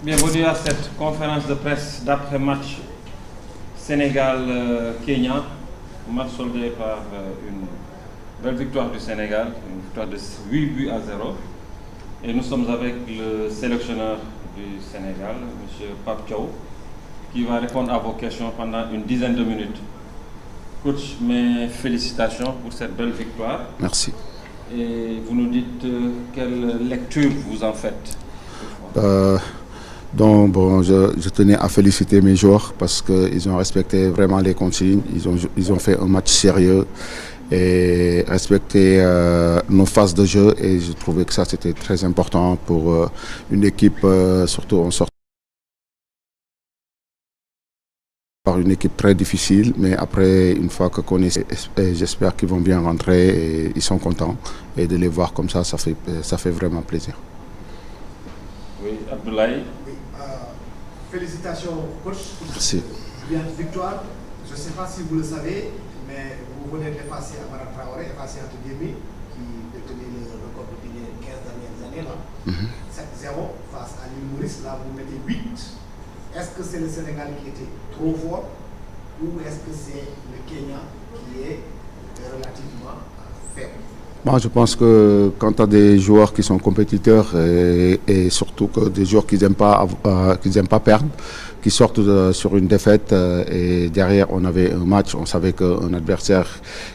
Bienvenue à cette conférence de presse d'après-match Sénégal-Kenya. Match soldé par une belle victoire du Sénégal, une victoire de 8 buts à 0. Et nous sommes avec le sélectionneur du Sénégal, M. Pape Thiaw, qui va répondre à vos questions pendant une dizaine de minutes. Coach, mes félicitations pour cette belle victoire. Merci. Et vous nous dites quelle lecture vous en faites? Donc, bon, je tenais à féliciter mes joueurs parce qu'ils ont respecté vraiment les consignes. Ils ont fait un match sérieux et respecté nos phases de jeu. Et je trouvais que ça, c'était très important pour une équipe, surtout en sortant par une équipe très difficile. Mais après, une fois que connaissent, j'espère qu'ils vont bien rentrer et ils sont contents. Et de les voir comme ça fait vraiment plaisir. Oui, Abdoulaye. Félicitations, coach, pour Merci. cette victoire. Je ne sais pas si vous le savez, mais vous venez d'effacer Amara Traoré, effacer entre guillemets, qui détenait le record depuis les 15 dernières années. Là. 7-0 face à l'île Maurice, là vous mettez 8. Est-ce que c'est le Sénégal qui était trop fort ou est-ce que c'est le Kenya qui est relativement faible? Moi, je pense que quand tu as des joueurs qui sont compétiteurs et surtout que des joueurs qui n'aiment pas perdre, qui sortent sur une défaite et derrière on avait un match, on savait qu'un adversaire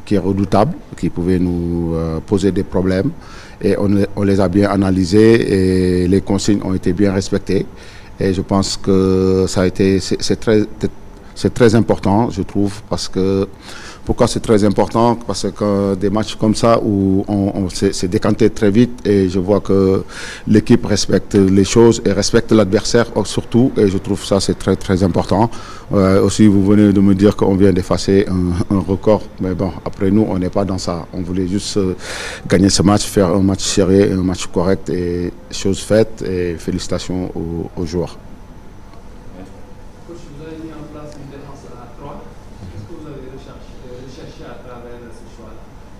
qui est redoutable, qui pouvait nous poser des problèmes et on les a bien analysés et les consignes ont été bien respectées et je pense que c'est très important, je trouve, parce que pourquoi c'est très important? Parce que des matchs comme ça où on s'est décanté très vite et je vois que l'équipe respecte les choses et respecte l'adversaire surtout et je trouve ça c'est très très important. Aussi vous venez de me dire qu'on vient d'effacer un record, mais bon après nous on n'est pas dans ça. On voulait juste gagner ce match, faire un match sérieux, un match correct et chose faite et félicitations aux joueurs.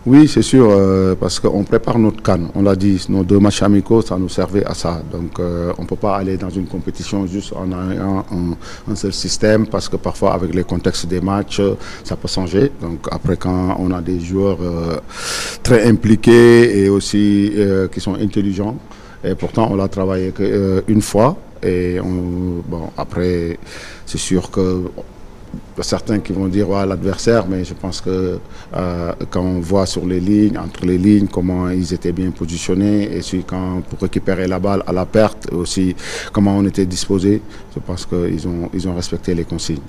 Oui, c'est sûr, parce qu'on prépare notre CAN. On l'a dit, nos 2 matchs amicaux, ça nous servait à ça. Donc, on ne peut pas aller dans une compétition juste en ayant un seul système, parce que parfois, avec les contextes des matchs, ça peut changer. Donc, après, quand on a des joueurs très impliqués et aussi qui sont intelligents, et pourtant, on l'a travaillé qu'une fois. Et bon, après, c'est sûr que certains qui vont dire ouais, l'adversaire, mais je pense que quand on voit sur les lignes, entre les lignes, comment ils étaient bien positionnés, et puis pour récupérer la balle à la perte, et aussi comment on était disposé, je pense qu'ils ont respecté les consignes.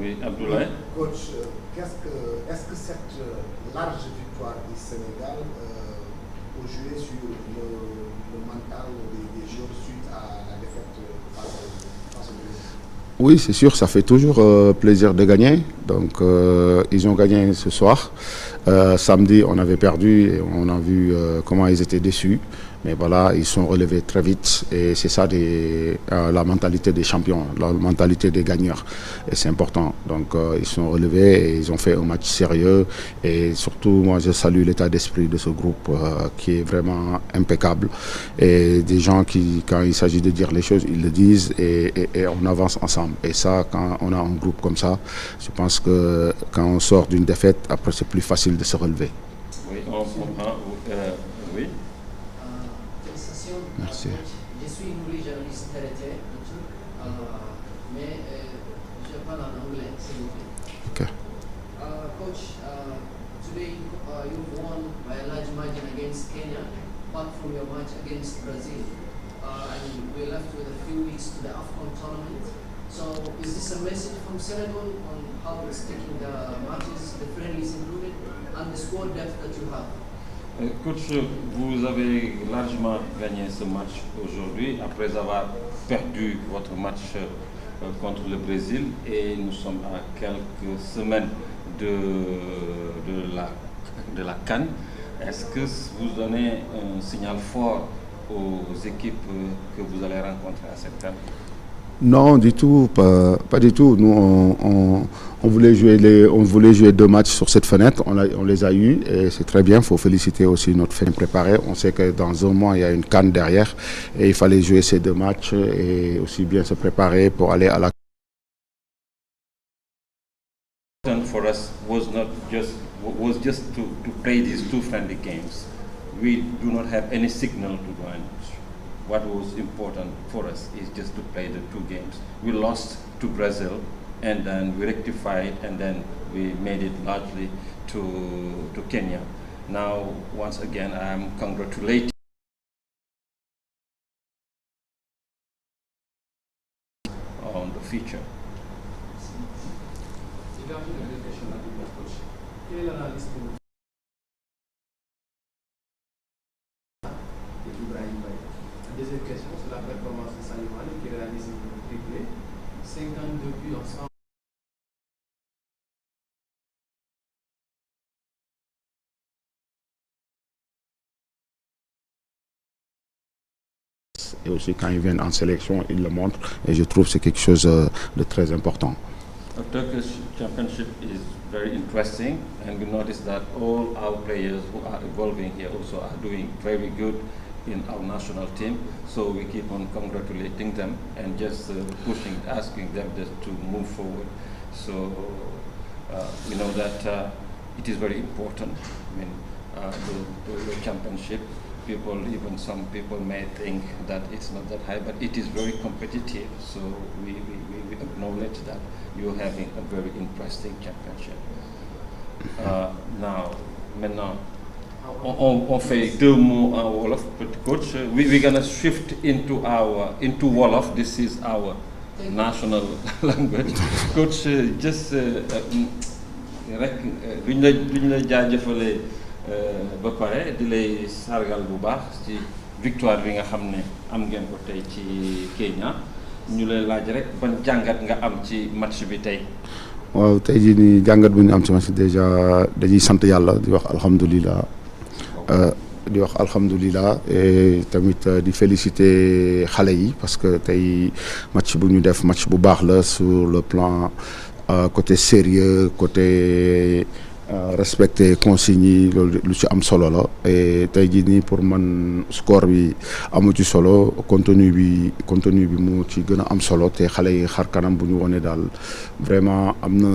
Oui, Abdoulaye. Coach, est-ce que cette large victoire du Sénégal peut jouer sur le mental des joueurs suite à la défaite face au Brésil? Oui, c'est sûr, ça fait toujours plaisir de gagner. Donc, ils ont gagné ce soir. Samedi, on avait perdu et on a vu comment ils étaient déçus. Mais voilà, ils sont relevés très vite et c'est ça la mentalité des champions, la mentalité des gagnants. Et c'est important. Donc, ils sont relevés et ils ont fait un match sérieux. Et surtout, moi, je salue l'état d'esprit de ce groupe qui est vraiment impeccable. Et des gens qui, quand il s'agit de dire les choses, ils le disent et on avance ensemble. Et ça, quand on a un groupe comme ça, je pense que quand on sort d'une défaite, après, c'est plus facile de se relever. Oui, on comprend. Oui. Merci. Je suis une journaliste chrétienne, mais je parle en anglais, s'il vous plaît. Okay. Coach, today you won by a large margin against Kenya, apart from your match against Brazil. And we're left with a few weeks to the AFCON tournament. So is this a message from Senegal on how it's taking the matches, the friendlies included, and the squad depth that you have? Coach, vous avez largement gagné ce match aujourd'hui après avoir perdu votre match contre le Brésil et nous sommes à quelques semaines de la CAN. Est-ce que vous donnez un signal fort aux équipes que vous allez rencontrer à cette CAN? Non, du tout, pas du tout. Nous, on voulait jouer 2 matchs sur cette fenêtre. On les a eus et c'est très bien. Il faut féliciter aussi notre fin préparée. On sait que dans un mois, il y a une CAN derrière et il fallait jouer ces 2 matchs et aussi bien se préparer pour aller à la. For us was just to play these 2 friendly games. We do not have any signal to go and. What was important for us is just to play the 2 games. We lost to Brazil and then we rectified and then we made it largely to Kenya. Now, once again, I am congratulating on the future. Deuxième question, c'est la performance de Sadio Mané qui réalise un triplé, 52 buts en 100. Et aussi quand ils viennent en sélection, ils le montrent et je trouve que c'est quelque chose de très important. The Turkish championship is very interesting and we notice that all our players who are evolving here also are doing very good in our national team, so we keep on congratulating them and just asking them just to move forward. So we know that it is very important. I mean, the championship, some people may think that it's not that high, but it is very competitive. So we acknowledge that you're having a very interesting championship. Maintenant. On fait 2 mots en Wolof, petit coach. We're gonna shift into Wolof. This is our national language. Coach, just rek luñ la jaajëfalee ba pare di lay sargal bu baax ci victoire bi nga xam ne am ngeen ko tey ci Kenya ñu lay laaj rek ban jàngat nga am ci match bi tey. waaw tey jii nii jàngat bu ñu am ci match déjà dañuy sant yàlla di wax alhamdulilah. Et tamit di féliciter xale yi parce que tey match bu ñu def match bu baax la sur le plan côté sérieux côté respecter consignes yi loolu lu ci am solo la et tey jii nii pour man score bi amu ci solo contenu bi moo ci gën a am solo te xale yi xar kanam bu ñu wone daal vraiment am na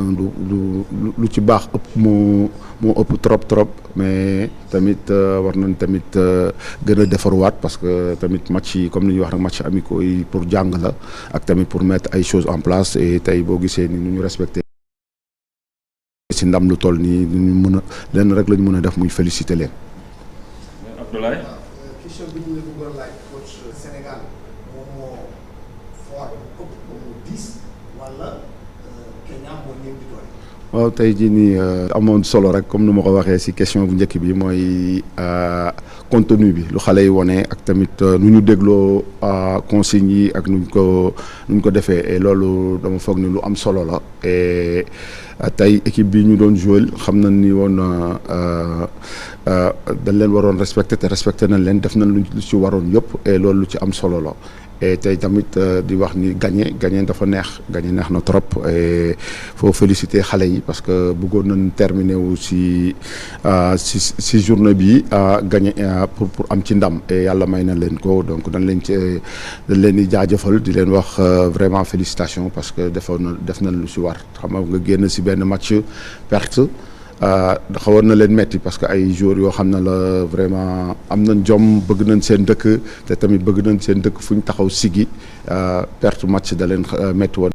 lu ci baax ëpp moo ëpp trop mais tamit war nañ tamit gën a defarwaat parce que tamit match yi comme ni ñuy wax rek match amicaux yi pour jàng la ak tamit pour mettre ay choses en place et tey boo gisee ni ñu respecté ci ndam lu toll nii ñu mën a lenn rek la ñu mën a def muy féliciter leen. Abdoulaye. question bi ñu la bëggoon laaj coach Sénégal moom moo fort ëpp mu 10 wala Kenya moo ñëw di doole. waaw tey jii nii amoon solo rek comme ni ma ko waxee ci question bu njëkk bi mooy contenu bi lu xale yi wone ak tamit nu ñu dégloo consignes yi ak nu ñu ko defee et loolu dama foog ni lu am solo la et tey équipe bi ñu doon jouer xam nañ ni woon dañ leen waroon respecter te respecter nañ leen def nañ lu ci waroon yëpp et loolu lu ci am solo la. et tey tamit di wax ni gagné dafa neex na trop et faut féliciter xale yi parce que bëggoon nañ terminer wu si journée bi gagné pour am ci ndam et yàlla may na leen ko donc dañ leen di jaajëfal di leen wax vraiment félicitations parce que def nañ lu si war xam nga génn si benn match perte. xawoon na leen metti parce que ay joueurs yoo xam ne la vraiment am nañ jom bëgg nañ seen dëkk te tamit bëgg nañ seen dëkk fu ñu taxaw sigi perte match da leen metti woon